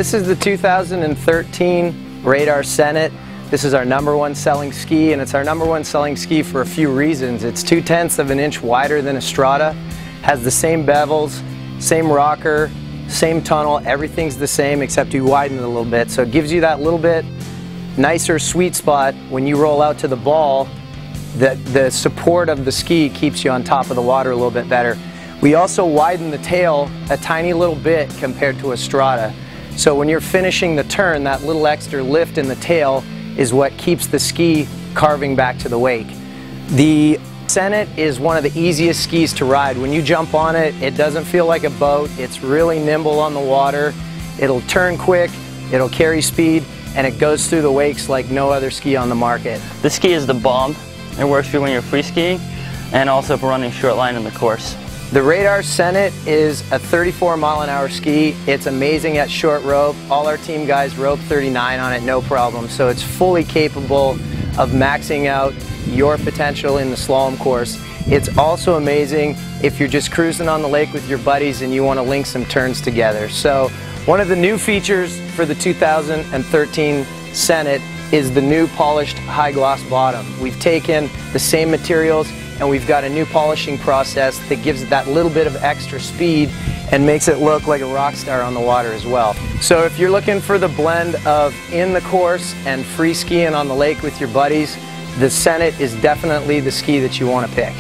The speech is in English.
This is the 2013 Radar Senate. This is our #1 selling ski, and it's our #1 selling ski for a few reasons. It's 2/10 of an inch wider than a Strada, has the same bevels, same rocker, same tunnel, everything's the same except you widen it a little bit. So it gives you that little bit nicer sweet spot when you roll out to the ball. The support of the ski keeps you on top of the water a little bit better. We also widen the tail a tiny little bit compared to a Strada. So when you're finishing the turn, that little extra lift in the tail is what keeps the ski carving back to the wake. The Senate is one of the easiest skis to ride. When you jump on it, it doesn't feel like a boat. It's really nimble on the water. It'll turn quick, it'll carry speed, and it goes through the wakes like no other ski on the market. This ski is the bomb. It works for when you're free skiing and also for running short line in the course. The Radar Senate is a 34-mile-an-hour ski. It's amazing at short rope. All our team guys rope 39 on it, no problem. So it's fully capable of maxing out your potential in the slalom course. It's also amazing if you're just cruising on the lake with your buddies and you want to link some turns together. So one of the new features for the 2013 Senate is the new polished high gloss bottom. We've taken the same materials and we've got a new polishing process that gives it that little bit of extra speed and makes it look like a rock star on the water as well. So if you're looking for the blend of in the course and free skiing on the lake with your buddies, the Senate is definitely the ski that you want to pick.